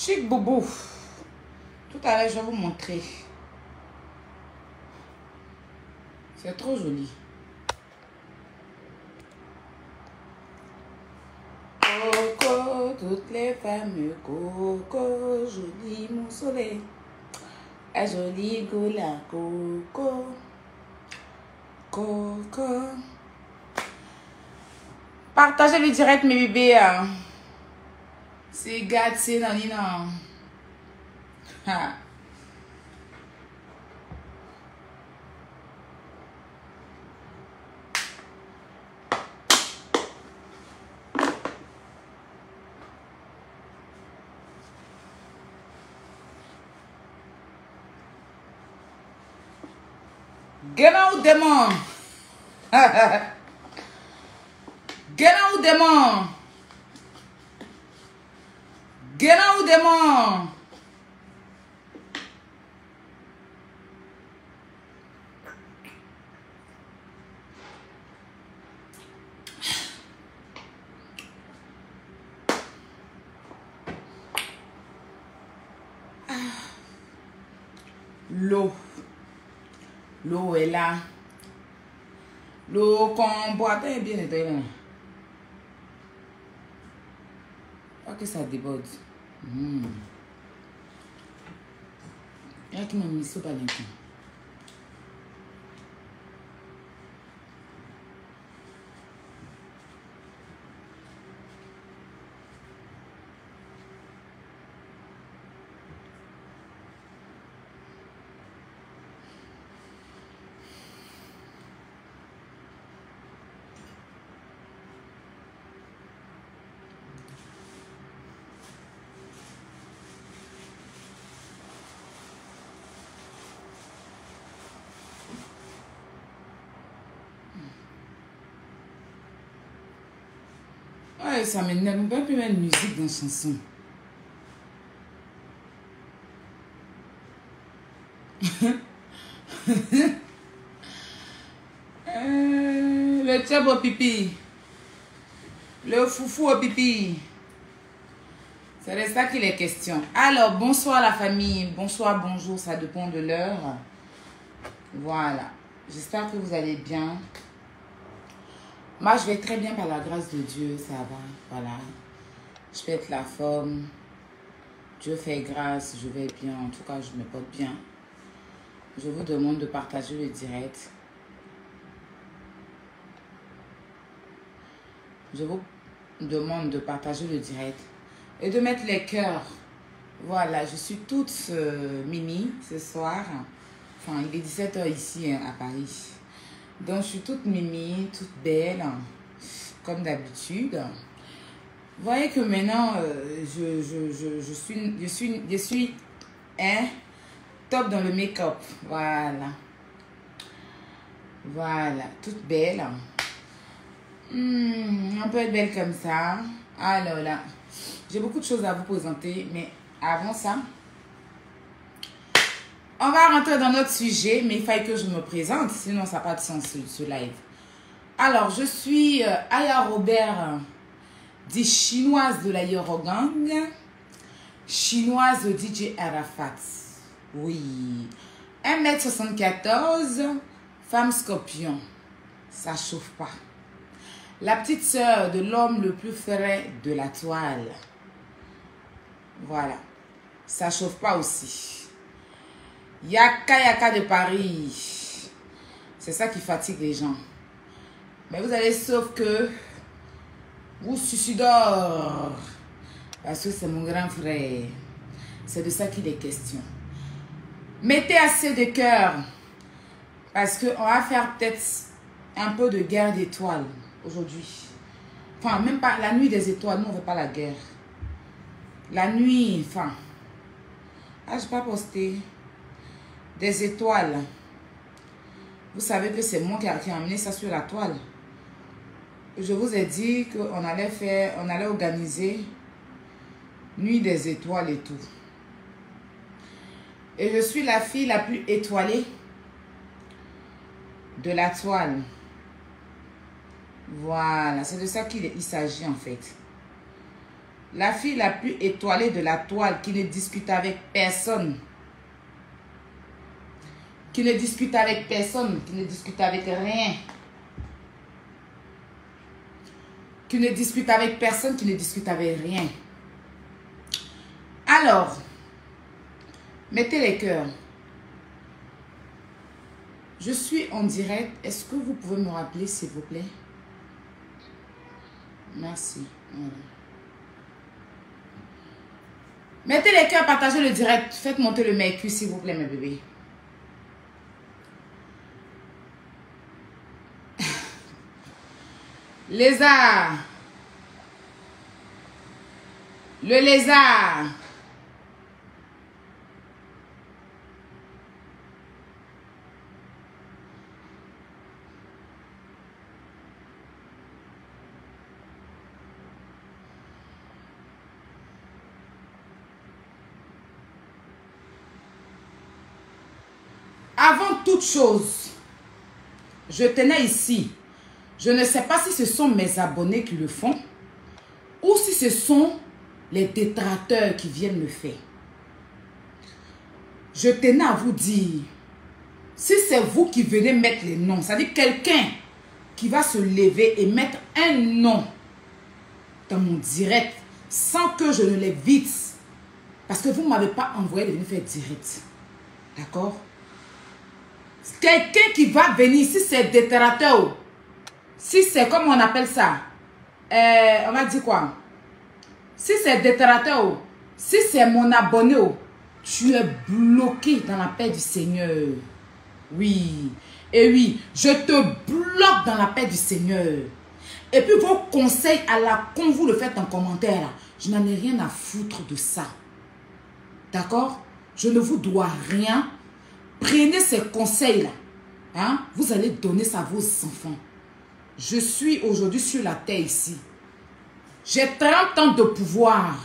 Chic boubou. Tout à l'heure, je vais vous montrer. C'est trop joli. Coco, toutes les femmes, coco, joli mon soleil. Un joli gola, coco, coco. Partagez le direct, mes bébés. C'est gâté, non, non. Ha. Get out, démon. Get out, démon. Get out, démon. L'eau. L'eau est là. L'eau qu'on boit est bien nettoyée. Pas que ça déborde. Il y a qui m'a mis ça par l'instant. Ouais, ça m'énerve. On ne peut plus mettre de musique dans la chanson. Le tchab au pipi. Le foufou au pipi. C'est de ça qu'il est question. Alors, bonsoir la famille. Bonsoir, bonjour. Ça dépend de l'heure. Voilà. J'espère que vous allez bien. Moi, je vais très bien par la grâce de Dieu. Ça va. Voilà. Je pète la forme. Dieu fait grâce. Je vais bien. En tout cas, je me porte bien. Je vous demande de partager le direct. Je vous demande de partager le direct. Et de mettre les cœurs. Voilà, je suis toute mimi ce soir. Enfin, il est 17 h ici à Paris. Donc, je suis toute mimi, toute belle, comme d'habitude. Vous voyez que maintenant, je suis top dans le make-up. Voilà. Voilà, toute belle. On peut être belle comme ça. Alors là, j'ai beaucoup de choses à vous présenter, mais avant ça, on va rentrer dans notre sujet, mais il faut que je me présente, sinon ça n'a pas de sens ce live. Alors, je suis Aya Robert, dit chinoise de la Yorogang, chinoise de DJ Arafat. Oui. 1m74, femme scorpion. Ça chauffe pas. La petite sœur de l'homme le plus frais de la toile. Voilà. Ça chauffe pas aussi. Yaka Yaka de Paris. C'est ça qui fatigue les gens. Mais vous allez sauf que vous suicidez. Parce que c'est mon grand frère. C'est de ça qu'il est question. Mettez assez de cœur. Parce qu'on va faire peut-être un peu de guerre d'étoiles aujourd'hui. Enfin, même pas la nuit des étoiles. Nous, on ne veut pas la guerre. La nuit, enfin. Ah, je n'ai pas posté. Des étoiles. Vous savez que c'est moi qui ai amené ça sur la toile. Je vous ai dit qu'on allait organiser Nuit des étoiles et tout. Et je suis la fille la plus étoilée de la toile. Voilà, c'est de ça qu'il s'agit en fait. La fille la plus étoilée de la toile qui ne discute avec personne. Qui ne discute avec personne, qui ne discute avec rien. Qui ne discute avec personne, qui ne discute avec rien. Alors, mettez les cœurs. Je suis en direct. Est-ce que vous pouvez me rappeler, s'il vous plaît? Merci. Voilà. Mettez les cœurs, partagez le direct. Faites monter le mercure, s'il vous plaît, mes bébés. Lézard. Le lézard. Avant toute chose, je tenais ici. Je ne sais pas si ce sont mes abonnés qui le font ou si ce sont les détracteurs qui viennent le faire. Je tenais à vous dire, si c'est vous qui venez mettre les noms, c'est-à-dire quelqu'un qui va se lever et mettre un nom dans mon direct sans que je ne l'évite, parce que vous ne m'avez pas envoyé de venir faire direct. D'accord? Quelqu'un qui va venir, si c'est détracteur, si c'est comme on appelle ça, on va dire quoi? Si c'est détracteur, si c'est mon abonné, tu es bloqué dans la paix du Seigneur. Oui. Et oui, je te bloque dans la paix du Seigneur. Et puis vos conseils à la con, vous le faites en commentaire. Je n'en ai rien à foutre de ça. D'accord? Je ne vous dois rien. Prenez ces conseils-là. Hein? Vous allez donner ça à vos enfants. Je suis aujourd'hui sur la terre ici. J'ai 30 ans de pouvoir.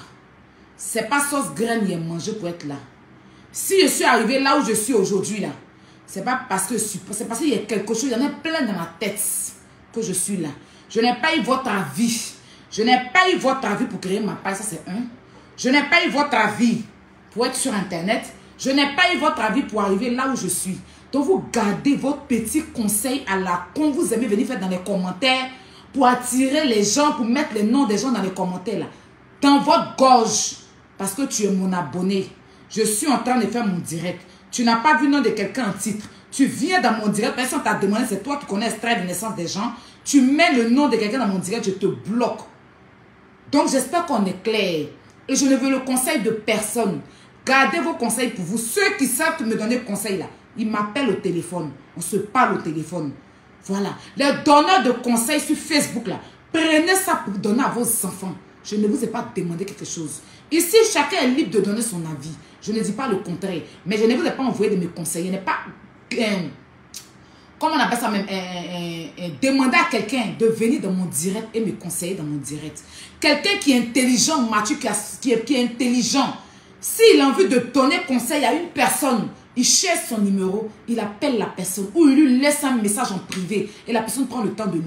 C'est pas sauce graine et manger pour être là. Si je suis arrivé là où je suis aujourd'hui, là, c'est pas parce que c'est parce qu'il y a quelque chose, il y en a plein dans ma tête que je suis là. Je n'ai pas eu votre avis. Je n'ai pas eu votre avis pour créer ma page, ça c'est un. Je n'ai pas eu votre avis pour être sur Internet. Je n'ai pas eu votre avis pour arriver là où je suis. Donc vous gardez votre petit conseil à la con. Vous aimez venir faire dans les commentaires pour attirer les gens, pour mettre les noms des gens dans les commentaires là. Dans votre gorge. Parce que tu es mon abonné. Je suis en train de faire mon direct. Tu n'as pas vu le nom de quelqu'un en titre. Tu viens dans mon direct. Personne t'a demandé, c'est toi qui connais l'extrait de naissance des gens. Tu mets le nom de quelqu'un dans mon direct, je te bloque. Donc j'espère qu'on est clair. Et je ne veux le conseil de personne. Gardez vos conseils pour vous. Ceux qui savent me donner conseil là, ils m'appellent au téléphone. On se parle au téléphone. Voilà. Les donneurs de conseils sur Facebook là, prenez ça pour donner à vos enfants. Je ne vous ai pas demandé quelque chose. Ici, chacun est libre de donner son avis. Je ne dis pas le contraire. Mais je ne vous ai pas envoyé de me conseiller. Je n'ai pas... comment on appelle ça même? Demander à quelqu'un de venir dans mon direct et me conseiller dans mon direct. Quelqu'un qui est intelligent, mature, qui est intelligent. S'il a envie de donner conseil à une personne, il cherche son numéro, il appelle la personne ou il lui laisse un message en privé et la personne prend le temps de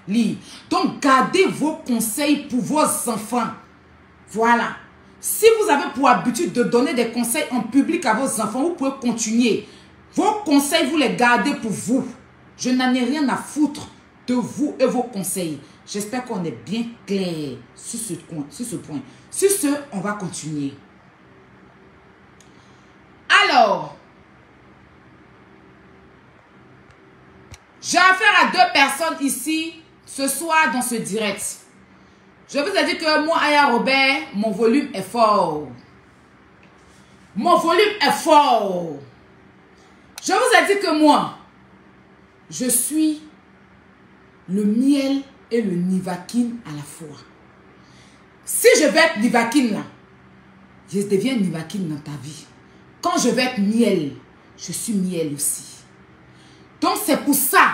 lire. Donc, gardez vos conseils pour vos enfants. Voilà. Si vous avez pour habitude de donner des conseils en public à vos enfants, vous pouvez continuer. Vos conseils, vous les gardez pour vous. Je n'en ai rien à foutre de vous et vos conseils. J'espère qu'on est bien clair sur ce point. Sur ce, on va continuer. Alors, j'ai affaire à deux personnes ici ce soir dans ce direct. Je vous ai dit que moi, Aya Robert, mon volume est fort. Mon volume est fort. Je vous ai dit que moi, je suis le miel et le Nivaquine à la fois. Si je vais être Nivaquine là, je deviens Nivaquine dans ta vie. Quand je vais être miel, je suis miel aussi. Donc c'est pour ça,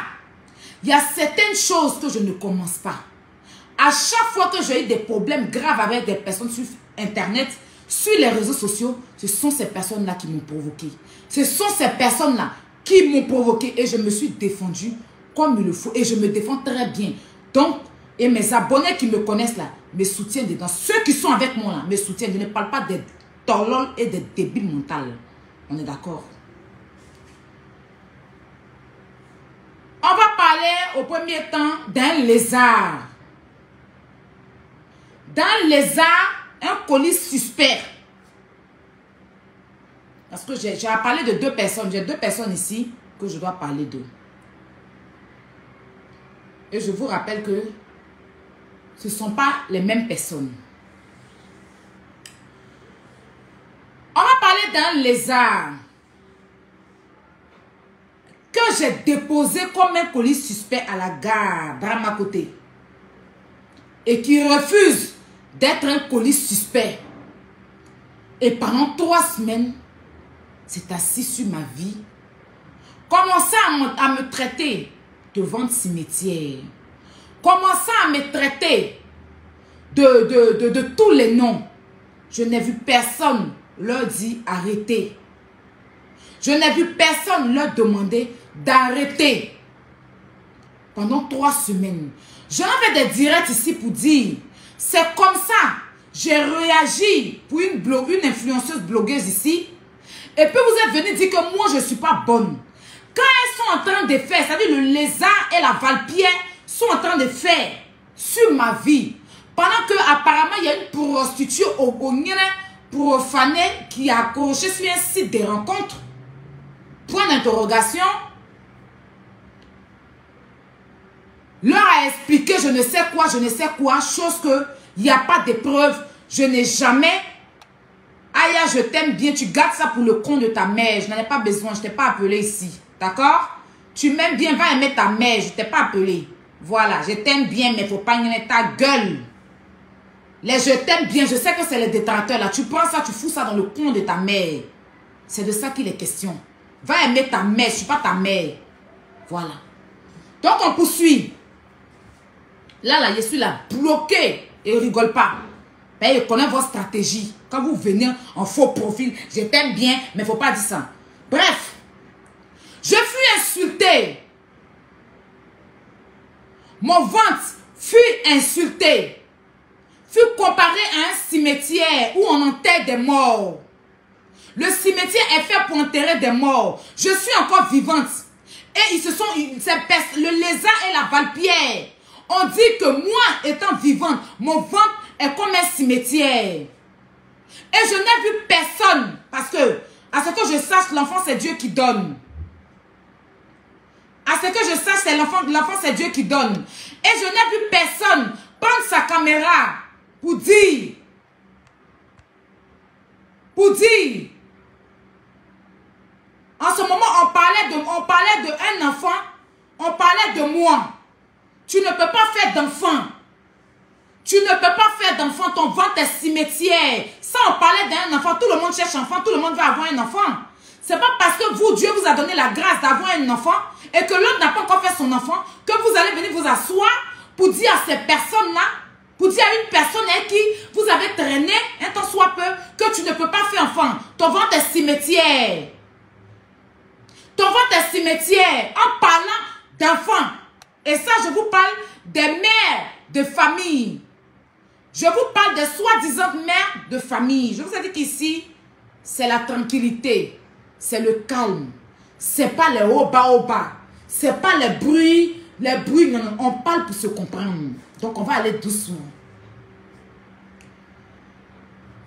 il y a certaines choses que je ne commence pas. À chaque fois que j'ai eu des problèmes graves avec des personnes sur Internet, sur les réseaux sociaux, ce sont ces personnes-là qui m'ont provoqué. Ce sont ces personnes-là qui m'ont provoqué et je me suis défendue comme il le faut. Et je me défends très bien. Donc, Et mes abonnés qui me connaissent là, me soutiennent dedans. Ceux qui sont avec moi là, me soutiennent. Je ne parle pas des tolols et des débiles mentaux. On est d'accord? On va parler au premier temps d'un lézard. Dans le lézard, un colis suspect. Parce que j'ai parlé de 2 personnes. J'ai 2 personnes ici que je dois parler d'eux. Et je vous rappelle que ce ne sont pas les mêmes personnes. On va parler d'un lézard que j'ai déposé comme un colis suspect à la gare Brahma-Côté et qui refuse d'être un colis suspect. Et pendant 3 semaines, c'est assis sur ma vie. Commençait à me traiter de vente cimetière. Commençait à me traiter de tous les noms. Je n'ai vu personne leur dire arrêtez. Je n'ai vu personne leur demander d'arrêter. Pendant 3 semaines. J'en avais des directs ici pour dire, c'est comme ça, j'ai réagi pour une influenceuse blogueuse ici. Et puis vous êtes venu dire que moi je ne suis pas bonne. Quand elles sont en train de faire, c'est-à-dire le lézard et la valpière sont en train de faire sur ma vie. Pendant que apparemment il y a une prostituée au profanée qui a accroché sur un site de rencontre. Point d'interrogation. Leur a expliqué je ne sais quoi, chose que il n'y a pas de preuves. Je n'ai jamais. Aya, je t'aime bien, tu gardes ça pour le compte de ta mère. Je n'en ai pas besoin, je ne t'ai pas appelé ici. D'accord? Tu m'aimes bien, va aimer ta mère, je ne t'ai pas appelé. Voilà, je t'aime bien, mais il ne faut pas gagner ta gueule. Les je t'aime bien, je sais que c'est les détracteurs là. Tu prends ça, tu fous ça dans le compte de ta mère. C'est de ça qu'il est question. Va aimer ta mère, je ne suis pas ta mère. Voilà. Donc on poursuit. Là, je suis là, bloqué. Et rigole pas. Ben, je connais votre stratégie. Quand vous venez en faux profil, je t'aime bien, mais il ne faut pas dire ça. Bref, je fus insulté. Mon ventre fut insulté. Fut comparé à un cimetière où on enterre des morts. Le cimetière est fait pour enterrer des morts. Je suis encore vivante. Et ils se sont, le lézard et la valpière. On dit que moi, étant vivante, mon ventre est comme un cimetière. Et je n'ai vu personne. Parce que, à ce que je sache, l'enfant, c'est Dieu qui donne. À ce que je sache, c'est l'enfant, c'est Dieu qui donne. Et je n'ai vu personne prendre sa caméra pour dire. En ce moment, on parlait d'un enfant. On parlait de moi. Tu ne peux pas faire d'enfant. Tu ne peux pas faire d'enfant. Ton ventre est cimetière. Ça, on parlait d'un enfant. Tout le monde cherche un enfant. Tout le monde veut avoir un enfant. C'est pas parce que vous, Dieu vous a donné la grâce d'avoir un enfant et que l'autre n'a pas encore fait son enfant que vous allez venir vous asseoir pour dire à ces personnes-là, pour dire à une personne avec qui vous avez traîné un temps soit peu que tu ne peux pas faire enfant. Ton ventre est cimetière. Ton ventre est cimetière en parlant d'enfants. Et ça, je vous parle des mères de famille. Je vous parle des soi-disant mères de famille. Je vous ai dit qu'ici, c'est la tranquillité. C'est le calme. C'est pas les hauts-bas. C'est pas les bruits. Les bruits, non, non. On parle pour se comprendre. Donc, on va aller doucement.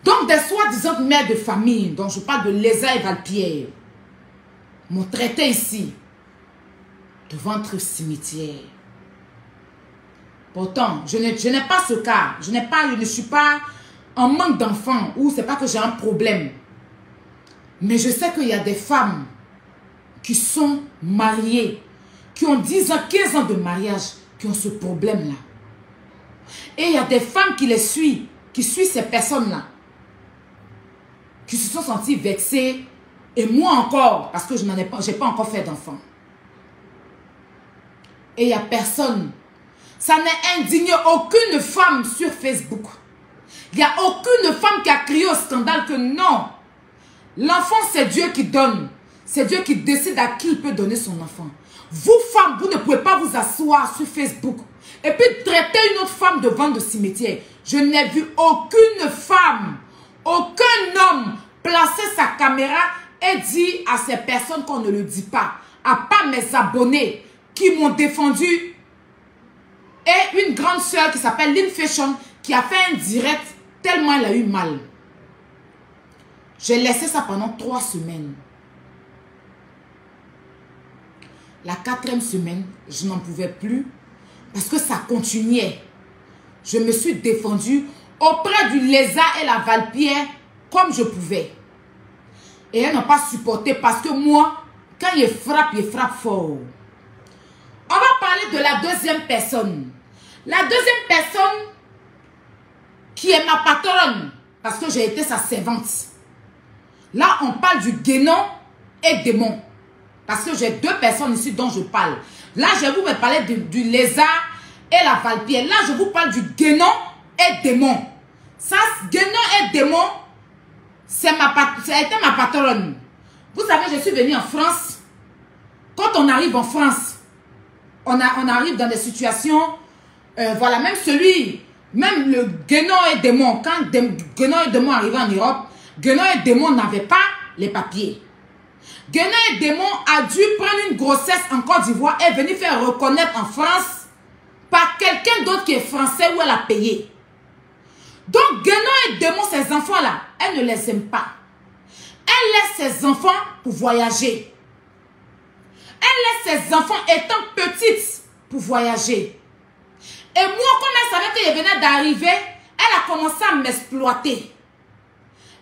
Donc, des soi-disant mères de famille, dont je parle de lézard et valpière, m'ont traité ici de ventre cimetière. Pourtant, je n'ai pas ce cas. Je ne suis pas en manque d'enfants ou c'est pas que j'ai un problème. Mais je sais qu'il y a des femmes qui sont mariées, qui ont 10 ans, 15 ans de mariage, qui ont ce problème-là. Et il y a des femmes qui les suivent, qui suivent ces personnes-là, qui se sont senties vexées. Et moi encore, parce que je n'ai pas encore fait d'enfant. Et il n'y a personne. Ça n'est indigné aucune femme sur Facebook. Il n'y a aucune femme qui a crié au scandale que non. L'enfant, c'est Dieu qui donne. C'est Dieu qui décide à qui il peut donner son enfant. Vous, femmes, vous ne pouvez pas vous asseoir sur Facebook et puis traiter une autre femme devant le cimetière. Je n'ai vu aucune femme, aucun homme placer sa caméra et dire à ces personnes qu'on ne le dit pas. À part mes abonnés qui m'ont défendu et une grande soeur qui s'appelle Lynn Fashion qui a fait un direct tellement elle a eu mal. J'ai laissé ça pendant 3 semaines. La 4e semaine, je n'en pouvais plus parce que ça continuait. Je me suis défendue auprès du lézard et la valpierre comme je pouvais. Et elles n'ont pas supporté parce que moi, quand il frappe fort. On va parler de la deuxième personne. La deuxième personne qui est ma patronne parce que j'ai été sa servante. Là, on parle du guénon et démon. Parce que j'ai 2 personnes ici dont je parle. Là, je vais vous parler du lézard et la valpierre. Là, je vous parle du guénon et démon. Ça, guénon et démon, ça a été ma patronne. Vous savez, je suis venue en France. Quand on arrive en France, on arrive dans des situations, voilà, même le guénon et démon, quand guénon et démon arrivaient en Europe, guénon et démon n'avaient pas les papiers. Guénon et démon a dû prendre une grossesse en Côte d'Ivoire et venir faire reconnaître en France par quelqu'un d'autre qui est français où elle a payé. Donc, guénon et démon, ces enfants-là, elle ne les aime pas. Elle laisse ses enfants pour voyager. Elle laisse ses enfants étant petites pour voyager. Et moi, comme elle savait que je venais d'arriver, elle a commencé à m'exploiter.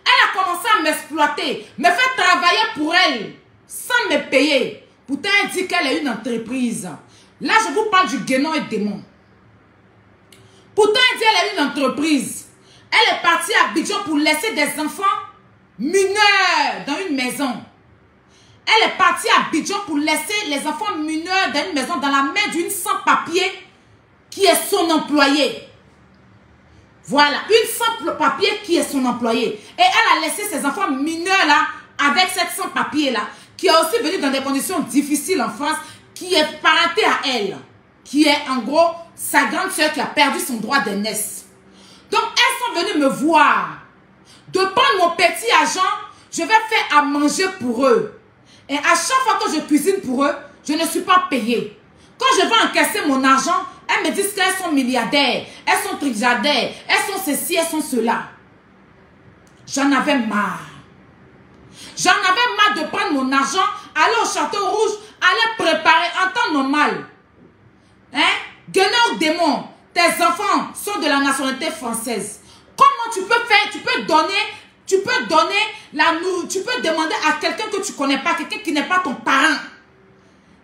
Elle a commencé à m'exploiter, me faire travailler pour elle, sans me payer. Pourtant, elle dit qu'elle est une entreprise. Là, je vous parle du guénon et démon. Pourtant, elle dit qu'elle est une entreprise. Elle est partie à Abidjan pour laisser des enfants mineurs dans une maison. Elle est partie à Abidjan pour laisser les enfants mineurs dans une maison dans la main d'une sans-papier qui est son employé. Voilà, une sans-papier qui est son employé. Et elle a laissé ses enfants mineurs là, avec cette sans-papier là, qui est aussi venue dans des conditions difficiles en France, qui est parentée à elle. Qui est en gros sa grande soeur qui a perdu son droit d'aînesse. Donc elles sont venues me voir. De prendre mon petit argent, je vais faire à manger pour eux. Et à chaque fois que je cuisine pour eux, je ne suis pas payée. Quand je vais encaisser mon argent, elles me disent qu'elles sont milliardaires, elles sont trilliardaires, elles sont ceci, elles sont cela. J'en avais marre. J'en avais marre de prendre mon argent, aller au Château Rouge, aller préparer en temps normal. Hein? Guénon démon, tes enfants sont de la nationalité française. Comment tu peux faire? Tu peux donner la nourriture, tu peux demander à quelqu'un que tu ne connais pas, quelqu'un qui n'est pas ton parent.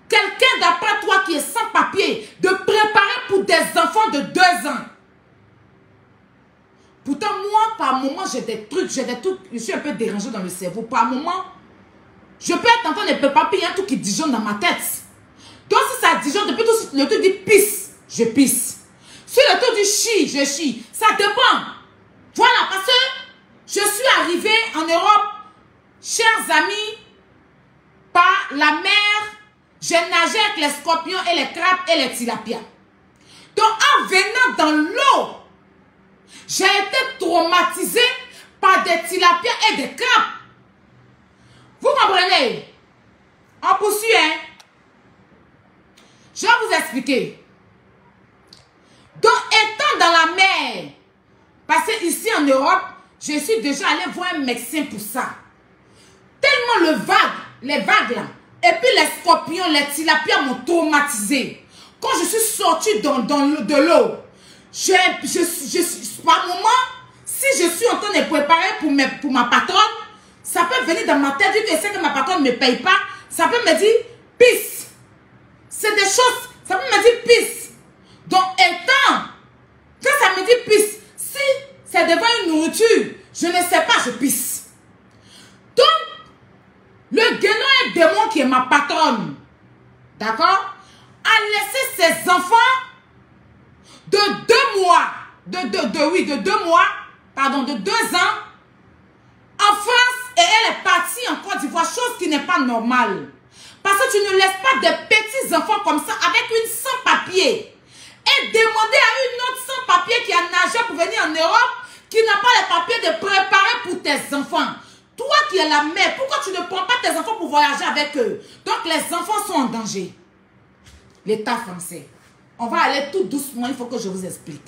Quelqu'un d'après toi qui est sans papier, de préparer pour des enfants de 2 ans. Pourtant, moi, par moment, j'ai des trucs, je suis un peu dérangée dans le cerveau. Par moment, je peux être en train de préparer, il y a un truc qui dijonne dans ma tête. Donc, si ça dijonne, depuis tout le truc dit pisse, je pisse. Si le truc dit chie, je chie. Ça dépend. Voilà, parce que je suis arrivée en Europe, chers amis, par la mer. J'ai nagé avec les scorpions et les crabes et les tilapias. Donc, en venant dans l'eau, j'ai été traumatisée par des tilapias et des crabes. Vous comprenez? On poursuit, hein? Je vais vous expliquer. Donc, étant dans la mer, parce que ici en Europe, je suis déjà allée voir un médecin pour ça. Tellement les vagues là, et puis les scorpions, les tilapias m'ont traumatisé. Quand je suis sortie de l'eau, par moment, si je suis en train de préparer pour ma patronne, ça peut venir dans ma tête, vu que c'est que ma patronne ne me paye pas, ça peut me dire pisse. C'est des choses, ça peut me dire pisse. Donc, étant, quand ça me dit pisse, si c'est devant une nourriture, je ne sais pas, je pisse. Donc, le guénon et démon qui est ma patronne, d'accord, a laissé ses enfants de 2 mois, de 2 ans en France et elle est partie en Côte d'Ivoire, chose qui n'est pas normale. Parce que tu ne laisses pas des petits enfants comme ça avec une sans-papier et demander n'as pas les papiers de préparer pour tes enfants. Toi qui es la mère, pourquoi tu ne prends pas tes enfants pour voyager avec eux? Donc les enfants sont en danger. L'État français. On va aller tout doucement, il faut que je vous explique.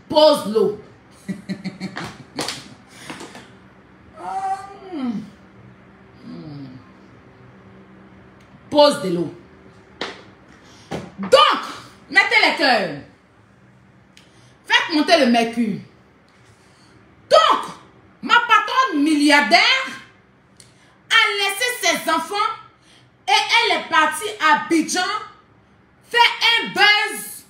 Pose l'eau. Pose de l'eau. Donc, mettez les cœurs. Faites monter le mercure. Donc, ma patronne milliardaire a laissé ses enfants et elle est partie à Abidjan faire un buzz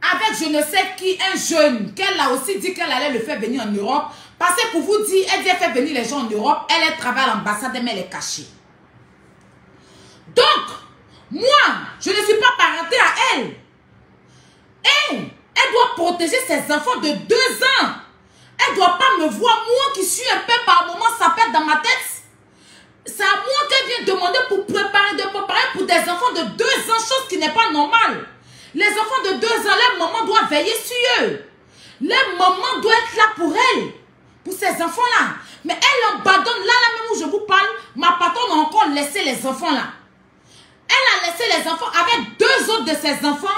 avec je ne sais qui, un jeune, qu'elle a aussi dit qu'elle allait le faire venir en Europe. Parce que pour vous dire, elle dit qu'elle fait venir les gens en Europe, elle travaille à l'ambassade, mais elle est cachée. Donc, moi, je ne suis pas parentée à elle. Elle doit protéger ses enfants de 2 ans. Elle ne doit pas me voir, moi qui suis un peu par moment, ça pète dans ma tête. C'est à moi qu'elle vient demander pour préparer pour des enfants de 2 ans, chose qui n'est pas normale. Les enfants de 2 ans, leur maman doit veiller sur eux. Leur maman doit être là pour elle, pour ces enfants-là. Mais elle abandonne, là même où je vous parle, ma patronne a encore laissé les enfants là. Elle a laissé les enfants avec 2 autres de ses enfants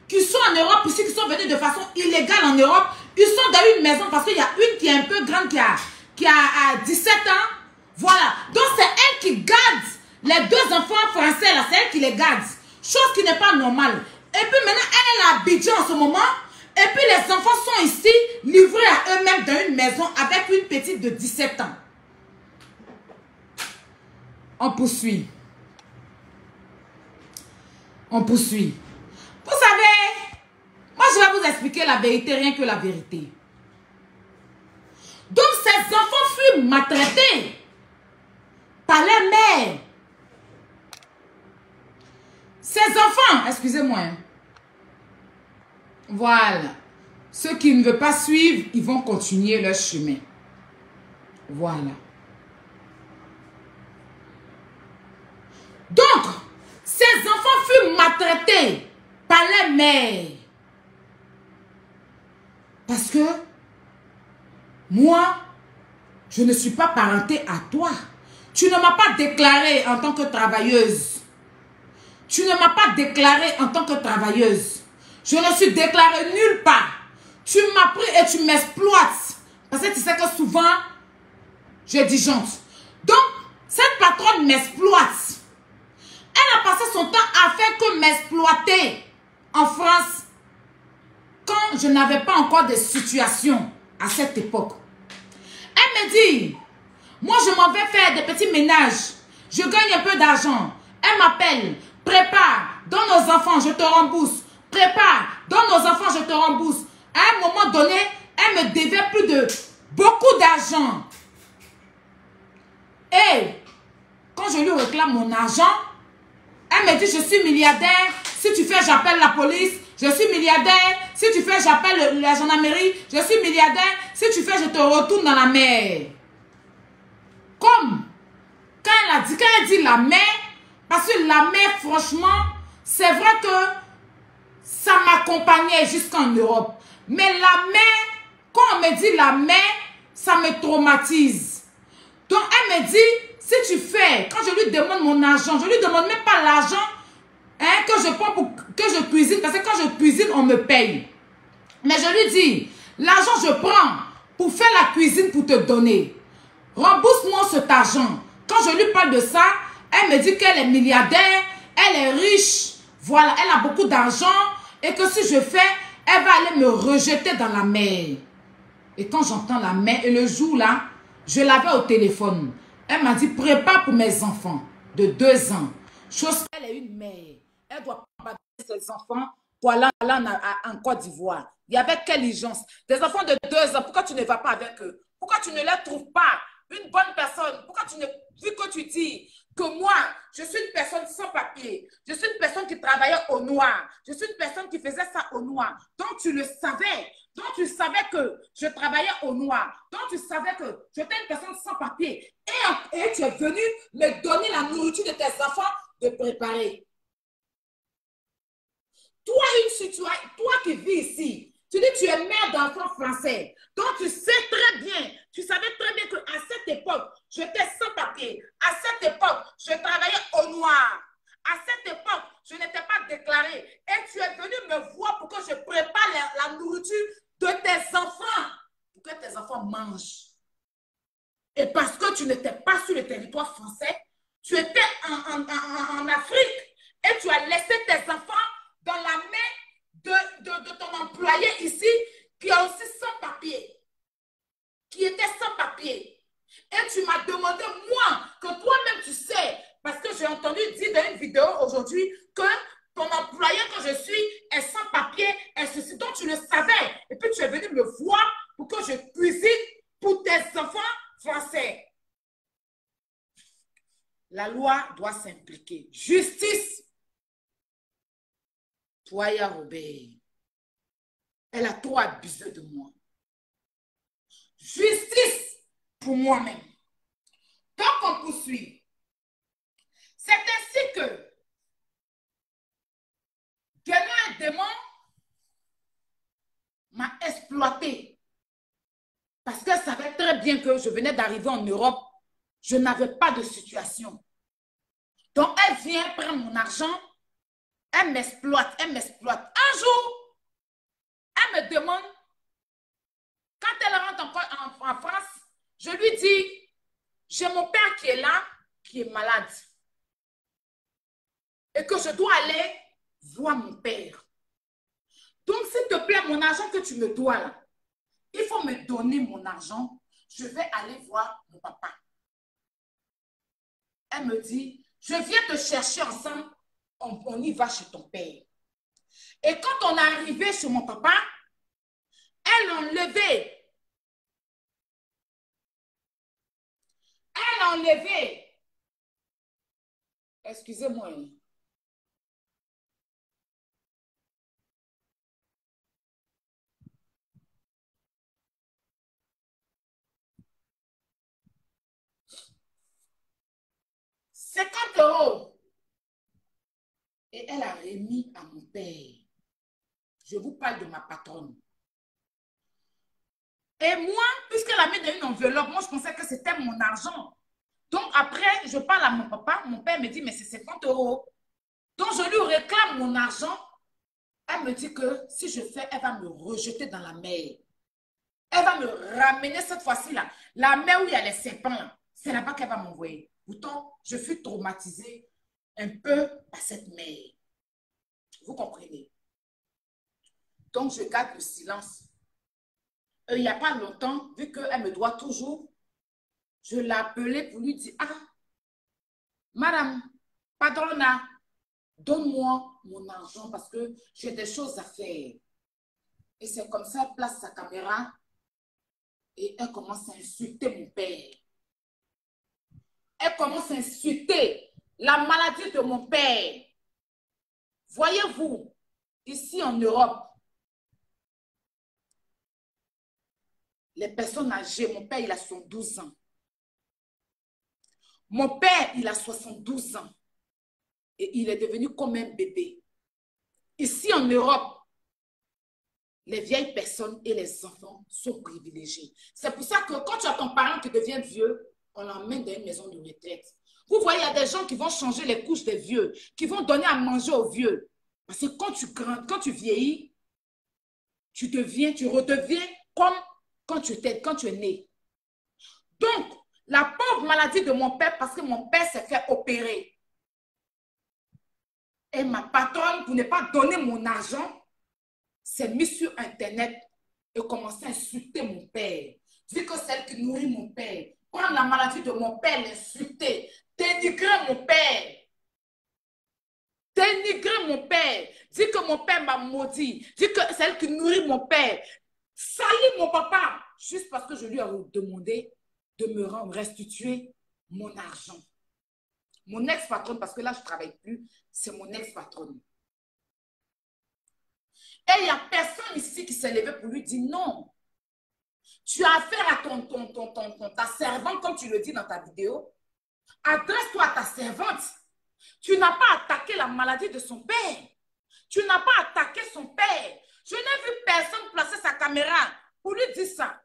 qui sont en Europe, ici, qui sont venus de façon illégale en Europe. Ils sont dans une maison parce qu'il y a une qui est un peu grande, qui a 17 ans. Voilà. Donc c'est elle qui garde les 2 enfants français là. C'est elle qui les garde. Chose qui n'est pas normale. Et puis maintenant, elle est à Abidjan en ce moment. Et puis les enfants sont ici, livrés à eux-mêmes dans une maison avec une petite de 17 ans. On poursuit. On poursuit. Vous savez, moi je vais vous expliquer la vérité, rien que la vérité. Donc ces enfants furent maltraités par leur mère. Ces enfants, excusez-moi. Voilà. Ceux qui ne veulent pas suivre, ils vont continuer leur chemin. Voilà. Donc, ces enfants furent maltraités par leur mère. Parce que moi, je ne suis pas parentée à toi. Tu ne m'as pas déclarée en tant que travailleuse. Tu ne m'as pas déclarée en tant que travailleuse. Je ne suis déclarée nulle part. Tu m'as pris et tu m'exploites. Parce que tu sais que souvent, je disjoncte. Donc, cette patronne m'exploite. Elle a passé son temps à faire que m'exploiter en France quand je n'avais pas encore de situation à cette époque. Elle me dit, moi je m'en vais faire des petits ménages. Je gagne un peu d'argent. Elle m'appelle, prépare, donne nos enfants, je te rembourse. Prépare, donne nos enfants, je te rembourse. À un moment donné, elle me devait plus de beaucoup d'argent. Et quand je lui réclame mon argent, elle me dit, je suis milliardaire. Si tu fais, j'appelle la police. Je suis milliardaire. Si tu fais, j'appelle la gendarmerie. Je suis milliardaire. Si tu fais, je te retourne dans la mer. Comme quand elle dit la mer, parce que la mer, franchement, c'est vrai que ça m'accompagnait jusqu'en Europe. Mais la mer, quand on me dit la mer, ça me traumatise. Donc elle me dit, si tu fais, quand je lui demande mon argent, je lui demande même pas l'argent que je prends pour que je cuisine, parce que quand je cuisine, on me paye. Mais je lui dis, l'argent je prends pour faire la cuisine pour te donner. Rembourse-moi cet argent. Quand je lui parle de ça, elle me dit qu'elle est milliardaire, elle est riche, voilà, elle a beaucoup d'argent et que si je fais, elle va aller me rejeter dans la mer. Et quand j'entends la mer, et le jour là, je l'avais au téléphone. Elle m'a dit, prépare pour mes enfants de 2 ans. Chose qu'elle est une mère. Elle doit pas battre ses enfants pour aller en Côte d'Ivoire. Il y avait quelle urgence? Des enfants de 2 ans, pourquoi tu ne vas pas avec eux? Pourquoi tu ne les trouves pas une bonne personne? Pourquoi tu ne... Vu que tu dis que moi, je suis une personne sans papier, je suis une personne qui travaillait au noir, je suis une personne qui faisait ça au noir. Donc tu le savais. Donc tu savais que je travaillais au noir. Donc tu savais que j'étais une personne sans papier. Et tu es venu me donner la nourriture de tes enfants de préparer. Toi, toi qui vis ici, Tu dis tu es mère d'enfants français. Donc tu sais très bien, tu savais très bien qu'à cette époque, j'étais sans papier. À cette époque, je travaillais au noir. À cette époque, je n'étais pas déclarée. Et tu es venu me voir pour que je prépare la nourriture de tes enfants. Pour que tes enfants mangent. Et parce que tu n'étais pas sur le territoire français, tu étais en Afrique et tu as laissé tes enfants dans la main de ton employé ici qui est aussi sans papier, qui était sans papier. Et tu m'as demandé, moi, que toi-même tu sais, parce que j'ai entendu dire dans une vidéo aujourd'hui que ton employé que je suis est sans papier, est ceci, donc tu le savais. Et puis tu es venu me voir pour que je cuisine pour tes enfants français. La loi doit s'impliquer. Justice. Toya Robert. Elle a trop abusé de moi. Justice pour moi-même. Donc on poursuit. C'est ainsi que Guénon et Démon m'a exploité. Parce qu'elle savait très bien que je venais d'arriver en Europe. Je n'avais pas de situation. Donc, elle vient prendre mon argent. Elle m'exploite, elle m'exploite. Un jour, elle me demande, quand elle rentre en France, je lui dis, j'ai mon père qui est là, qui est malade. Et que je dois aller voir mon père. Donc, s'il te plaît, mon argent que tu me dois là, il faut me donner mon argent. Je vais aller voir mon papa. Elle me dit, je viens te chercher ensemble. On y va chez ton père. Et quand on est arrivé chez mon papa, elle a enlevé. Elle a enlevé. Excusez-moi. €50. Et elle a remis à mon père. Je vous parle de ma patronne. Et moi, puisqu'elle a mis dans une enveloppe, moi je pensais que c'était mon argent. Donc après, je parle à mon papa. Mon père me dit, mais c'est 50 €. Donc je lui réclame mon argent. Elle me dit que si je fais, elle va me rejeter dans la mer. Elle va me ramener cette fois-ci là. La mer où il y a les serpents là. C'est là-bas qu'elle va m'envoyer. Pourtant, je fus traumatisée un peu par cette mer. Vous comprenez? Donc, je garde le silence. Il n'y a pas longtemps, vu qu'elle me doit toujours, je l'ai appelée pour lui dire, ah, madame, padrona, donne-moi mon argent parce que j'ai des choses à faire. Et c'est comme ça, elle place sa caméra et elle commence à insulter mon père. Elle commence à insulter la maladie de mon père. Voyez-vous, ici en Europe, les personnes âgées, mon père, il a 72 ans. Mon père, il a 72 ans. Et il est devenu comme un bébé. Ici en Europe, les vieilles personnes et les enfants sont privilégiés. C'est pour ça que quand tu as ton parent qui devient vieux, on l'emmène dans une maison de retraite. Vous voyez, il y a des gens qui vont changer les couches des vieux, qui vont donner à manger aux vieux. Parce que quand tu vieillis, tu redeviens comme quand tu es né. Donc, la pauvre maladie de mon père, parce que mon père s'est fait opérer. Et ma patronne, pour ne pas donner mon argent, s'est mise sur Internet et commençait à insulter mon père. Dire que celle qui nourrit mon père, prendre la maladie de mon père, l'insulter, dénigrer mon père. Dénigrer mon père. Dire que mon père m'a maudit. Dire que celle qui nourrit mon père. Salir mon papa. Juste parce que je lui ai demandé de me restituer mon argent. Mon ex-patronne, parce que là, je ne travaille plus, c'est mon ex-patronne. Et il n'y a personne ici qui s'est levé pour lui dire non. Tu as affaire à ta servante, comme tu le dis dans ta vidéo. Adresse-toi à ta servante. Tu n'as pas attaqué la maladie de son père. Tu n'as pas attaqué son père. Je n'ai vu personne placer sa caméra pour lui dire ça.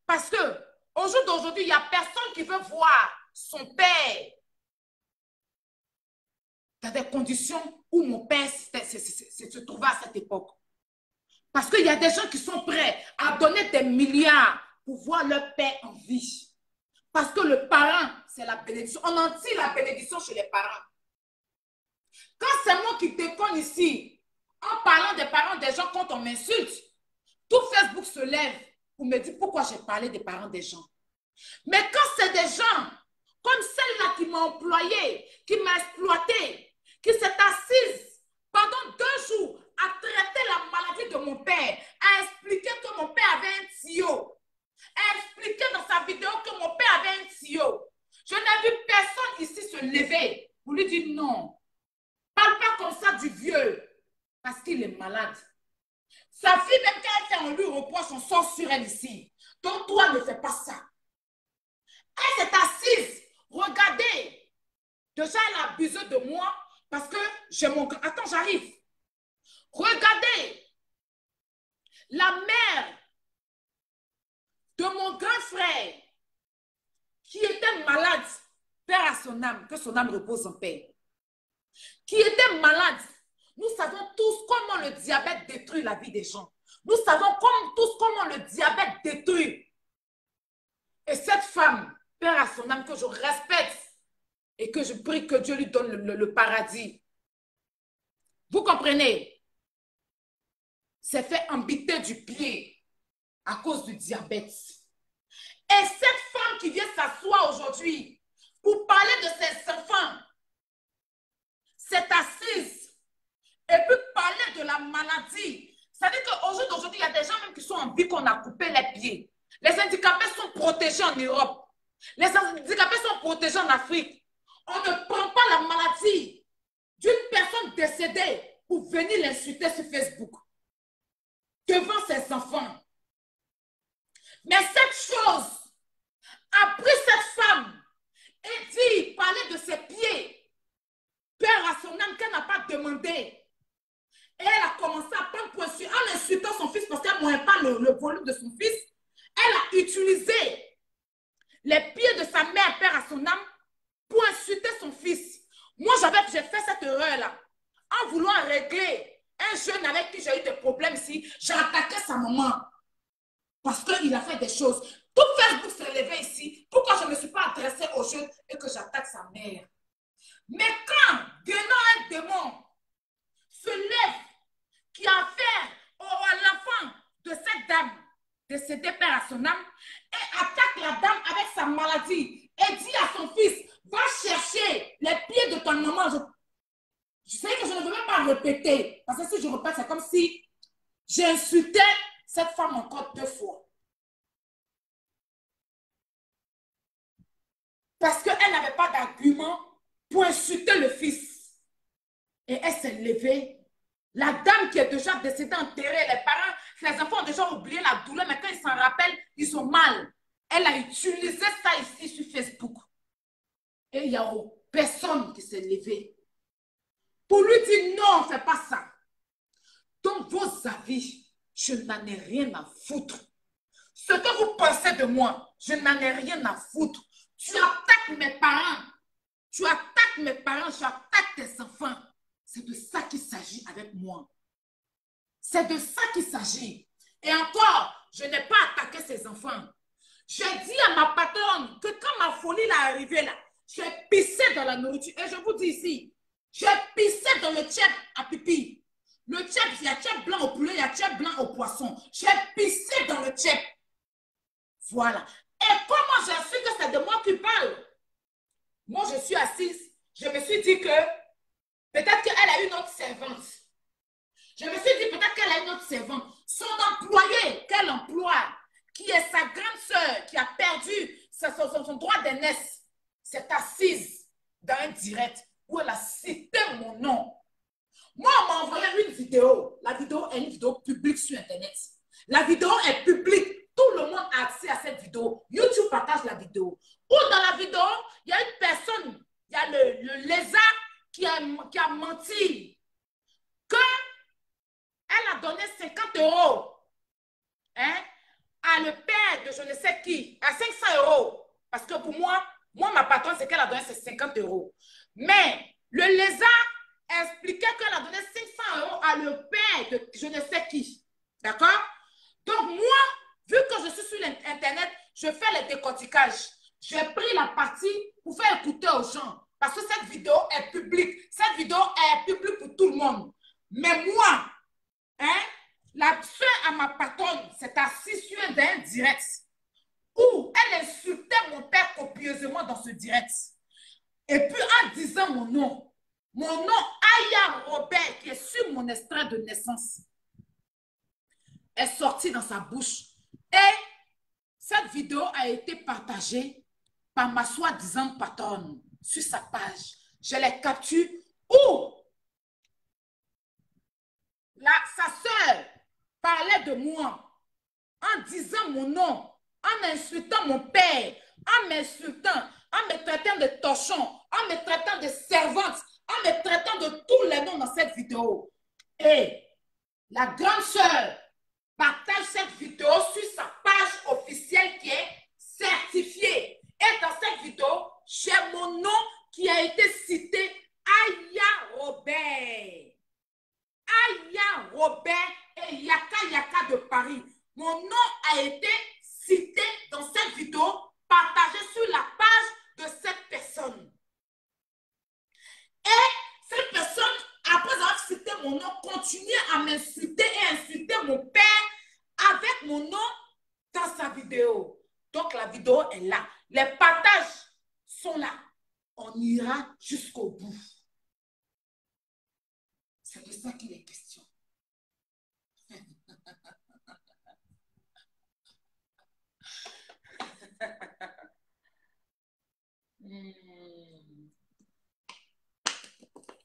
Parce que au jour d'aujourd'hui, il n'y a personne qui veut voir son père dans des conditions où mon père se trouvait à cette époque. Parce qu'il y a des gens qui sont prêts à donner des milliards pour voir leur père en vie. Parce que le parent, c'est la bénédiction. On en tire la bénédiction chez les parents. Quand c'est moi qui déconne ici, en parlant des parents des gens quand on m'insulte, tout Facebook se lève pour me dire pourquoi j'ai parlé des parents des gens. Mais quand c'est des gens comme celle-là qui m'a employé, qui m'a exploité, qui s'est assise pendant 2 jours à traiter la maladie de mon père, à expliquer que mon père avait un tuyau, à expliquer dans sa vidéo que mon père avait un tuyau. Je n'ai vu personne ici se lever pour lui dire non. Parle pas comme ça du vieux, parce qu'il est malade. Sa fille, même quand elle fait, on lui reproche, on sort sur elle ici. Donc toi, ne fais pas ça. Elle s'est assise. Regardez. Déjà, elle a abusé de moi parce que j'ai mon... Attends, j'arrive. Regardez. La mère de mon grand frère qui était malade, père à son âme, que son âme repose en paix, qui était malade. Nous savons tous comment le diabète détruit la vie des gens. Nous savons tous comment le diabète détruit. Et cette femme, père à son âme, que je respecte et que je prie que Dieu lui donne le paradis. Vous comprenez? S'est fait embêter du pied à cause du diabète. Et cette femme qui vient s'asseoir aujourd'hui pour parler de ses enfants, s'est assise et puis parler de la maladie. C'est-à-dire qu'au jour d'aujourd'hui, il y a des gens même qui sont en vie qu'on a coupé les pieds. Les handicapés sont protégés en Europe. Les handicapés sont protégés en Afrique. On ne prend pas la maladie d'une personne décédée pour venir l'insulter sur Facebook devant ses enfants. Mais cette chose a pris cette femme et dit, parler de ses pieds, père à son âme qu'elle n'a pas demandé. Et elle a commencé à prendre pour insulter, en insultant son fils parce qu'elle ne voyait pas le volume de son fils. Elle a utilisé les pieds de sa mère, père à son âme, pour insulter son fils. Moi, j'ai fait cette erreur-là. En voulant régler un jeune avec qui j'ai eu des problèmes ici, j'ai attaqué sa maman. Parce qu'il a fait des choses. Tout Facebook s'est levé ici. Pourquoi je ne me suis pas adressée au jeune et que j'attaque sa mère? Mais quand un démon se lève, qui a affaire à l'enfant de cette dame, décédée père à son âme, et attaque la dame avec sa maladie, et dit à son fils, va chercher les pieds de ta maman. Je sais que je ne veux même pas répéter, parce que si je répète, c'est comme si j'insultais cette femme encore 2 fois. Parce qu'elle n'avait pas d'argument pour insulter le fils. Et elle s'est levée. La dame qui est déjà décédée, enterrée, les parents, les enfants ont déjà oublié la douleur, mais quand ils s'en rappellent, ils ont mal. Elle a utilisé ça ici sur Facebook. Et il n'y a personne qui s'est levé pour lui dire non, on ne fait pas ça. Donc vos avis, je n'en ai rien à foutre. Ce que vous pensez de moi, je n'en ai rien à foutre. Tu attaques mes parents. Tu attaques mes parents, tu attaques tes enfants. C'est de ça qu'il s'agit avec moi. C'est de ça qu'il s'agit. Et encore, je n'ai pas attaqué ses enfants. J'ai dit à ma patronne que quand ma folie est arrivée là, j'ai pissé dans la nourriture. Et je vous dis ici, j'ai pissé dans le tchèp à pipi. Le tchèp, il y a tchèp blanc au poulet, il y a tchèp blanc au poisson. J'ai pissé dans le tchèp. Voilà. Et comment j'ai su que c'est de moi qui parle? Moi, je suis assise. Je me suis dit que peut-être qu'elle a une autre servante. Je me suis dit peut-être qu'elle a une autre servante. Son employé qu'elle emploie, qui est sa grande sœur, qui a perdu son droit d'aînesse, s'est assise dans un direct où elle a cité mon nom. Moi, on m'a envoyé une vidéo. La vidéo est une vidéo publique sur Internet. La vidéo est publique. Tout le monde a accès à cette vidéo. YouTube partage la vidéo. Ou dans la vidéo, il y a une personne, il y a le lézard qui a menti. Que donné 50 euros, hein, à le père de je ne sais qui, à 500 euros. Parce que pour moi, ma patronne, c'est qu'elle a donné ses 50 euros. Mais le lézard expliquait qu'elle a donné 500 euros à le père de je ne sais qui. D'accord? Donc moi, vu que je suis sur l'Internet, je fais les décorticages. J'ai pris la partie pour faire écouter aux gens. Parce que cette vidéo est publique. Cette vidéo est publique pour tout le monde. Mais moi, hein, la soeur à ma patronne s'est assise sur un direct où elle insultait mon père copieusement dans ce direct. Et puis en disant mon nom Aya Robert, qui est sur mon extrait de naissance, est sorti dans sa bouche. Et cette vidéo a été partagée par ma soi-disant patronne sur sa page. Je l'ai capturée où sa soeur parlait de moi en disant mon nom, en insultant mon père, en m'insultant, en me traitant de torchon, en me traitant de servante, en me traitant de tous les noms dans cette vidéo. Et la grande sœur partage cette vidéo sur sa page officielle qui est certifiée. Et dans cette vidéo, j'ai mon nom qui a été cité, Aya Robert. Aya Robert et Yaka Yaka de Paris. Mon nom a été cité dans cette vidéo, partagée sur la page de cette personne. Et cette personne, après avoir cité mon nom, continue à m'insulter et insulter mon père avec mon nom dans sa vidéo. Donc la vidéo est là. Les partages sont là. On ira jusqu'au bout. C'est de ça qu'il est question.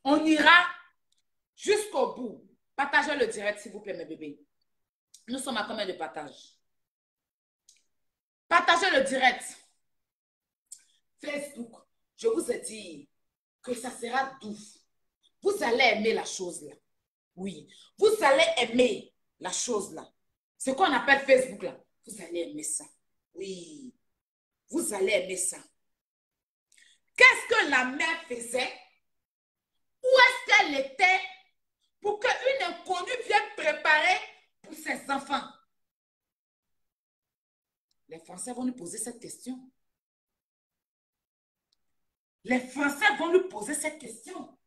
On ira jusqu'au bout. Partagez le direct, s'il vous plaît, mes bébés. Nous sommes à combien de partages? Partagez le direct. Facebook, je vous ai dit que ça sera doux. Vous allez aimer la chose là. Oui, vous allez aimer la chose là. Ce qu'on appelle Facebook là. Vous allez aimer ça. Oui, vous allez aimer ça. Qu'est-ce que la mère faisait? Où est-ce qu'elle était pour qu'une inconnue vienne préparer pour ses enfants? Les Français vont nous poser cette question. Les Français vont nous poser cette question.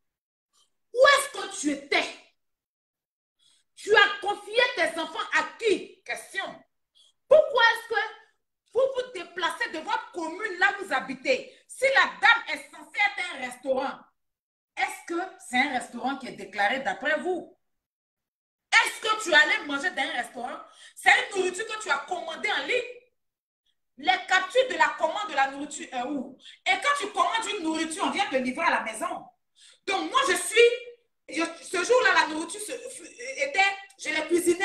Où est-ce que tu étais? Tu as confié tes enfants à qui? Question. Pourquoi est-ce que vous vous déplacez de votre commune là où vous habitez? Si la dame est censée être un restaurant, est-ce que c'est un restaurant qui est déclaré d'après vous? Est-ce que tu allais manger dans un restaurant? C'est une nourriture que tu as commandée en ligne. Les captures de la commande de la nourriture est où? Et quand tu commandes une nourriture, on vient te livrer à la maison. Donc moi, ce jour-là, la nourriture était, je l'ai cuisinée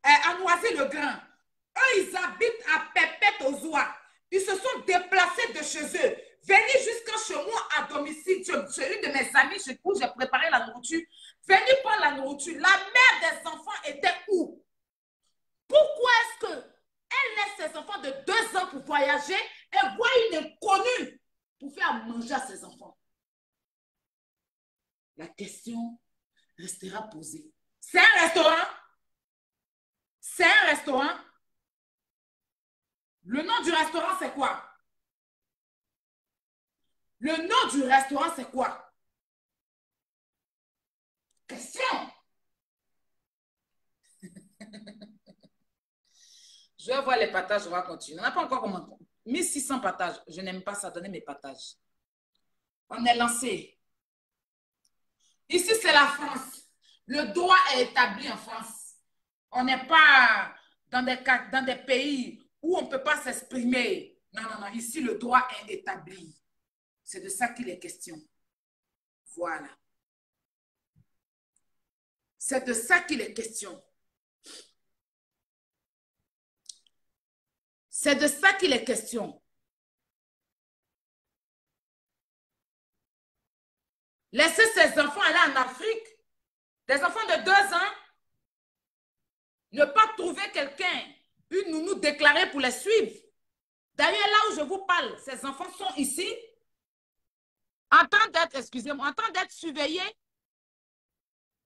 à Noisy-le-Grand. Eux, ils habitent à Pépette aux Oies. Ils se sont déplacés de chez eux, venus jusqu'à chez moi à domicile, chez une de mes amies chez où j'ai préparé la nourriture, venus prendre la nourriture. La mère des enfants était où? Pourquoi est-ce qu'elle laisse ses enfants de 2 ans pour voyager et voit une inconnue pour faire manger à ses enfants? La question restera posée. C'est un restaurant? C'est un restaurant? Le nom du restaurant, c'est quoi? Le nom du restaurant, c'est quoi? Question. Je vais voir les partages, on va continuer. On n'a pas encore commencé. 1600 partages. Je n'aime pas ça, donner mes partages. On est lancé. Ici, c'est la France. Le droit est établi en France. On n'est pas dans des pays où on ne peut pas s'exprimer. Non, non, non. Ici, le droit est établi. C'est de ça qu'il est question. Voilà. C'est de ça qu'il est question. C'est de ça qu'il est question. Laisser ses enfants aller en Afrique, des enfants de 2 ans, Ne pas trouver quelqu'un, une nounou déclarée pour les suivre. D'ailleurs, là où je vous parle, ces enfants sont ici, en train d'être, excusez-moi, en train d'être surveillés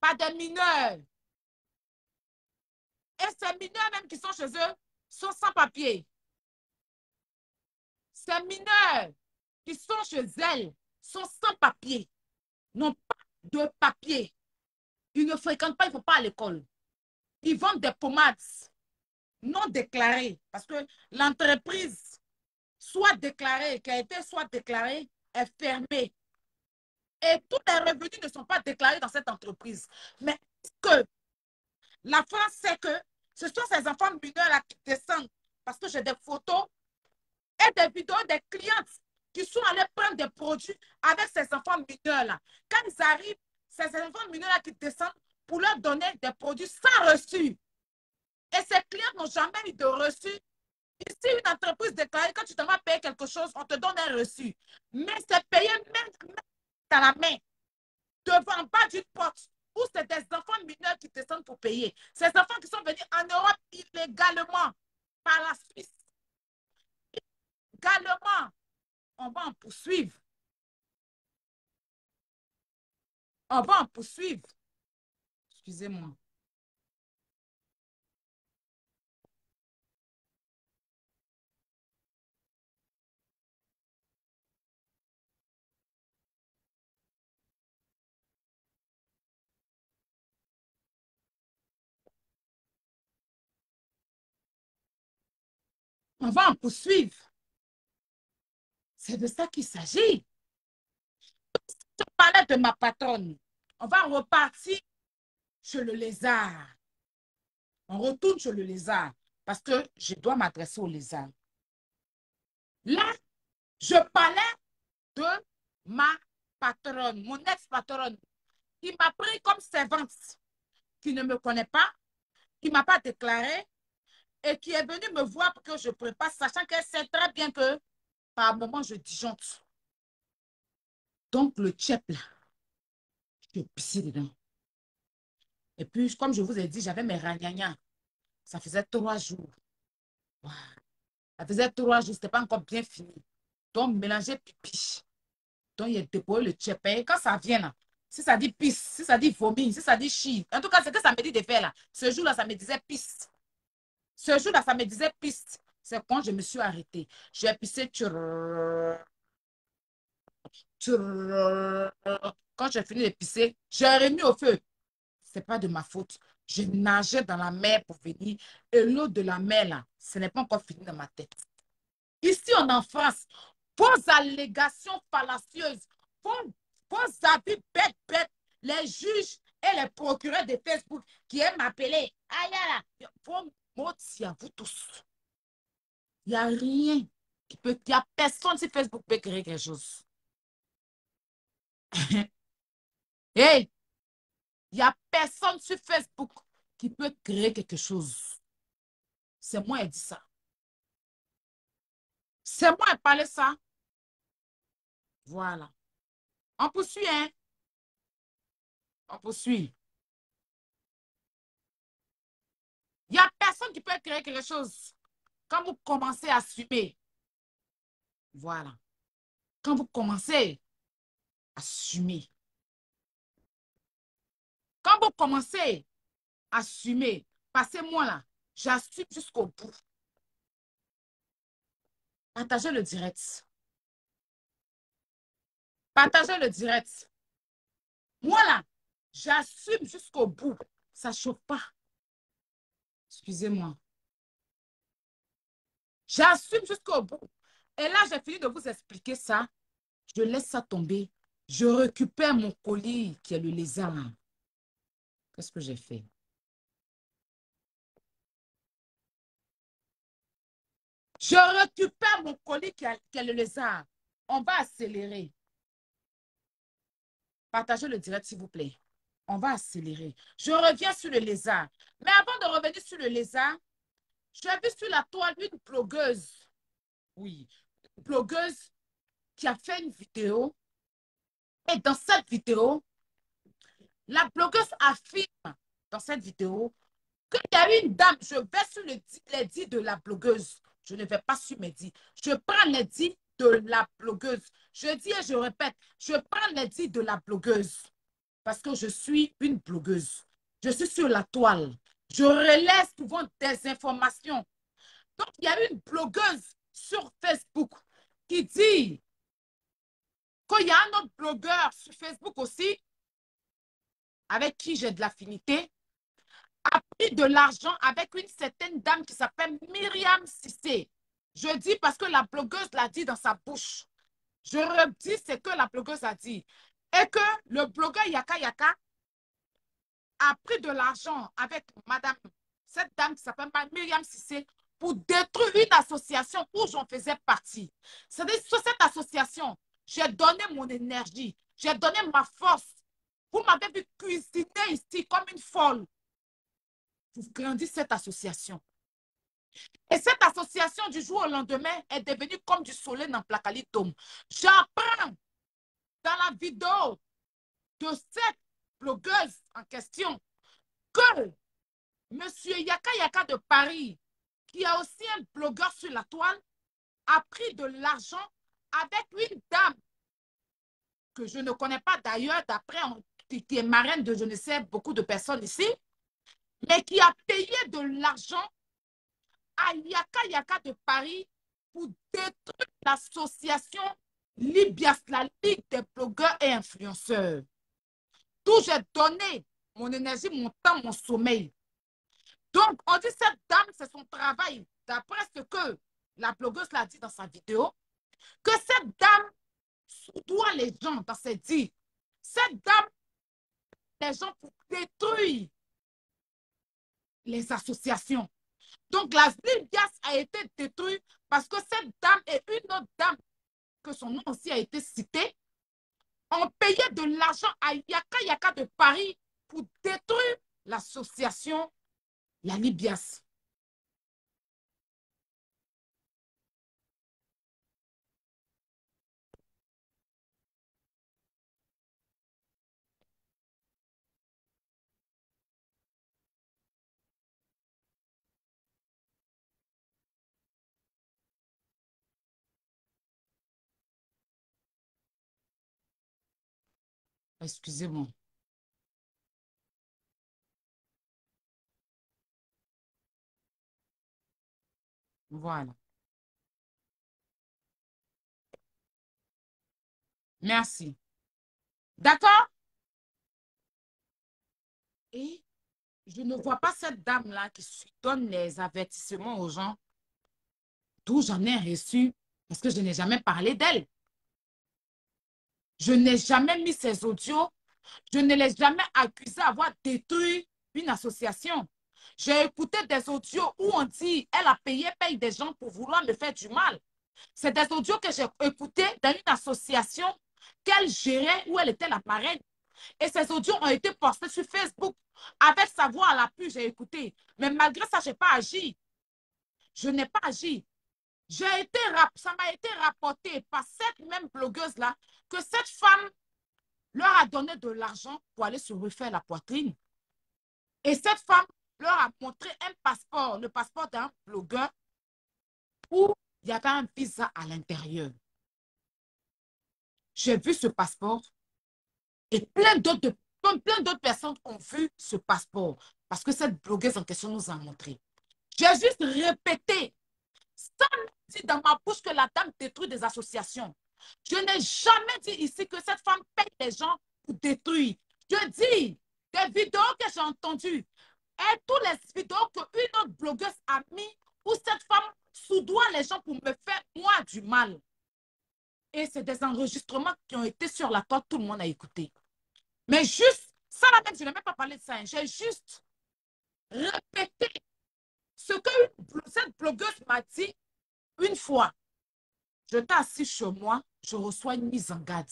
par des mineurs. Et ces mineurs même qui sont chez eux sont sans papier. Ces mineurs qui sont chez elles sont sans papier, n'ont pas de papier. Ils ne fréquentent pas, ils ne vont pas à l'école. Ils vendent des pommades non déclarées parce que l'entreprise, soit déclarée, qui a été soit déclarée, est fermée. Et tous les revenus ne sont pas déclarés dans cette entreprise. Mais que la France sait que ce sont ces enfants mineurs-là qui descendent parce que j'ai des photos et des vidéos des clientes qui sont allés prendre des produits avec ces enfants mineurs-là. Quand ils arrivent, c'est ces enfants mineurs-là qui descendent pour leur donner des produits sans reçu. Et ces clients n'ont jamais eu de reçu. Ici, une entreprise déclarée, quand tu t'en vas payer quelque chose, on te donne un reçu. Mais c'est payé même dans la main, devant, en bas d'une porte, où c'est des enfants mineurs qui descendent pour payer. Ces enfants qui sont venus en Europe illégalement par la Suisse. Illégalement, on va en poursuivre. On va en poursuivre. Excusez-moi. On va en poursuivre. C'est de ça qu'il s'agit. Je parlais de ma patronne. On va repartir chez le lézard. On retourne chez le lézard parce que je dois m'adresser au lézard. Là, je parlais de ma patronne, mon ex-patronne, qui m'a pris comme servante, qui ne me connaît pas, qui ne m'a pas déclaré et qui est venue me voir pour que je prépare, sachant qu'elle sait très bien que par moment, je disjoncte. Donc, le tchèp, là, je pissais dedans. Et puis, comme je vous ai dit, j'avais mes ragnagnas. Ça faisait 3 jours. Wow. Ça faisait 3 jours, ce n'était pas encore bien fini. Donc, mélanger pipi. Donc, il a déposé le tchèp. Et quand ça vient, là, si ça dit pisse, si ça dit vomi, si ça dit chie, en tout cas, c'est que ça me dit de faire là. Ce jour-là, ça me disait pisse. Ce jour-là, ça me disait pisse. C'est quand je me suis arrêtée. J'ai pissé. Quand j'ai fini de pisser, j'ai remis au feu. Ce n'est pas de ma faute. Je nageais dans la mer pour venir. Et l'eau de la mer, là, ce n'est pas encore fini dans ma tête. Ici, on est en France. Vos allégations fallacieuses, vos avis bêtes, les juges et les procureurs de Facebook qui aiment m'appeler. Aïe, là, vos mots, à vous tous. Il n'y a rien qui peut. Il n'y a personne si Facebook peut créer quelque chose. Hey, il n'y a personne sur Facebook qui peut créer quelque chose. C'est moi qui ai dit ça. C'est moi qui ai parlé ça. Voilà. On poursuit, hein? On poursuit. Il n'y a personne qui peut créer quelque chose. Quand vous commencez à assumer, voilà. Quand vous commencez à assumer, quand vous commencez à assumer, passez-moi là, j'assume jusqu'au bout. Partagez le direct. Partagez le direct. Moi là, j'assume jusqu'au bout. Ça ne chauffe pas. Excusez-moi. J'assume jusqu'au bout. Et là, j'ai fini de vous expliquer ça. Je laisse ça tomber. Je récupère mon colis qui est le lézard. Qu'est-ce que j'ai fait? Je récupère mon colis qui est le lézard. On va accélérer. Partagez le direct, s'il vous plaît. On va accélérer. Je reviens sur le lézard. Mais avant de revenir sur le lézard, j'ai vu sur la toile une blogueuse. Oui, une blogueuse qui a fait une vidéo. Et dans cette vidéo, la blogueuse affirme dans cette vidéo Quand il y a une dame, je vais sur les dits de la blogueuse. Je ne vais pas sur mes dits. Je prends les dits de la blogueuse. Je dis et je répète, je prends les dits de la blogueuse. Parce que je suis une blogueuse. Je suis sur la toile. Je relaie souvent des informations. Donc, il y a une blogueuse sur Facebook qui dit qu'il y a un autre blogueur sur Facebook aussi, avec qui j'ai de l'affinité, a pris de l'argent avec une certaine dame qui s'appelle Myriam Cissé. Je dis parce que la blogueuse l'a dit dans sa bouche. Je redis ce que la blogueuse a dit. Et que le blogueur Yaka Yaka a pris de l'argent avec madame, cette dame qui s'appelle Myriam Cissé, pour détruire une association où j'en faisais partie. C'est-à-dire, sur cette association, j'ai donné mon énergie, j'ai donné ma force. Vous m'avez vu cuisiner ici comme une folle. Vous grandissez cette association. Et cette association, du jour au lendemain, est devenue comme du soleil dans Placalitum. J'apprends dans la vidéo de cette blogueuse en question que Monsieur Yaka Yaka de Paris, qui a aussi un blogueur sur la toile, a pris de l'argent avec une dame que je ne connais pas d'ailleurs, d'après qui est marraine de je ne sais beaucoup de personnes ici, mais qui a payé de l'argent à Yaka Yaka de Paris pour détruire l'association Libias, la Ligue des blogueurs et influenceurs. D'où j'ai donné mon énergie, mon temps, mon sommeil. Donc, on dit cette dame, c'est son travail, d'après ce que la blogueuse l'a dit dans sa vidéo, que cette dame soudoie les gens dans ses dits. Cette dame, les gens pour détruire les associations. Donc, la Libias a été détruite parce que cette dame et une autre dame, que son nom aussi a été cité, ont payé de l'argent à Yaka Yaka de Paris pour détruire l'association La Libias. Excusez-moi. Voilà. Merci. D'accord? Et je ne vois pas cette dame-là qui donne les avertissements aux gens, d'où j'en ai reçu, parce que je n'ai jamais parlé d'elle. Je n'ai jamais mis ses audios. Je ne l'ai jamais accusée d'avoir détruit une association. J'ai écouté des audios où on dit elle a payé, paye des gens pour vouloir me faire du mal. C'est des audios que j'ai écoutés dans une association qu'elle gérait où elle était la marraine. Et ces audios ont été postés sur Facebook. Avec sa voix à l'appui, j'ai écouté. Mais malgré ça, je n'ai pas agi. Je n'ai pas agi. Ça m'a été rapporté par cette même blogueuse-là que cette femme leur a donné de l'argent pour aller se refaire la poitrine. Et cette femme leur a montré un passeport, le passeport d'un blogueur, où il y avait un visa à l'intérieur. J'ai vu ce passeport et plein d'autres personnes ont vu ce passeport parce que cette blogueuse en question nous a montré. J'ai juste répété, sans dire dans ma bouche que la dame détruit des associations. Je n'ai jamais dit ici que cette femme paye les gens pour détruire. Je dis des vidéos que j'ai entendues et toutes les vidéos qu'une autre blogueuse a mis où cette femme soudoie les gens pour me faire moi du mal. Et c'est des enregistrements qui ont été sur la toile, tout le monde a écouté. Mais juste, ça là même, je n'ai même pas parlé de ça. Hein. J'ai juste répété ce que cette blogueuse m'a dit une fois. Je t'ai assis chez moi, je reçois une mise en garde.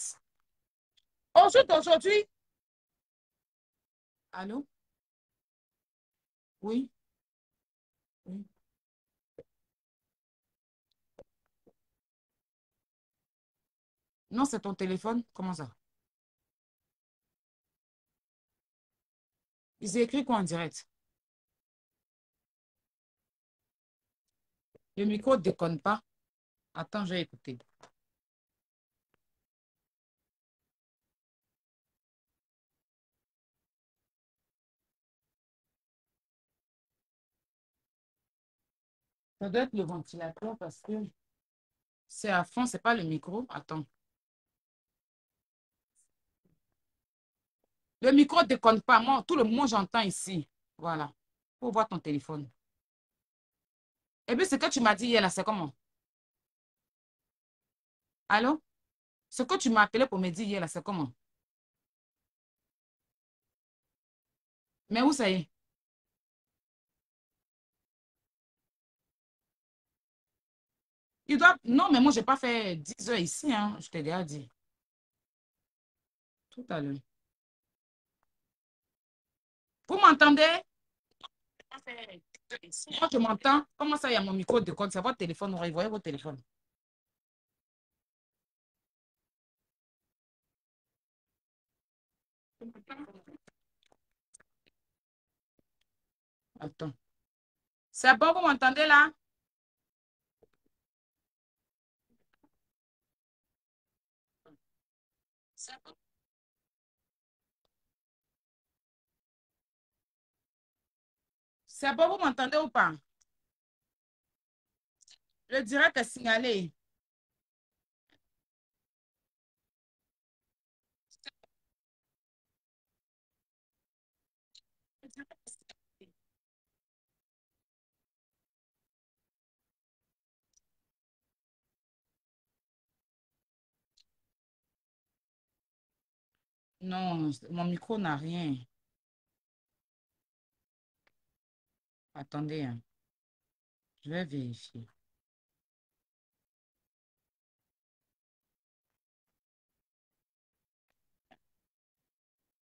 Au jour d'aujourd'hui, allô? Oui, oui. Non, c'est ton téléphone. Comment ça? Ils ont écrit quoi en direct? Le micro ne déconne pas. Attends, je vais écouter. Ça doit être le ventilateur parce que c'est à fond, c'est pas le micro. Attends. Le micro ne déconne pas. Moi, tout le monde, j'entends ici. Voilà. Faut voir ton téléphone. Et puis, ce que tu m'as dit hier, là, c'est comment? Allô? Ce que tu m'as appelé pour me dire hier, là, c'est comment? Mais où ça y est? Il doit... Non, mais moi, je n'ai pas fait 10 heures ici, hein. Je t'ai déjà dit. Tout à l'heure. Vous m'entendez? Pas fait 10 heures ici. Moi, je m'entends. Comment ça, il y a mon micro de code? C'est votre téléphone. Vous voyez votre téléphone. Attends. C'est bon, vous m'entendez là? C'est bon, c'est bon, vous m'entendez ou pas? Le direct est signalé. Non, mon micro n'a rien. Attendez, hein. Je vais vérifier.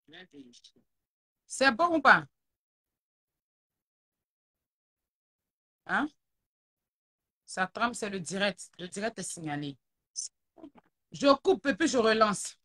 Je vais vérifier. C'est bon ou pas? Hein? Ça trempe, c'est le direct. Le direct est signalé. Je coupe et puis je relance.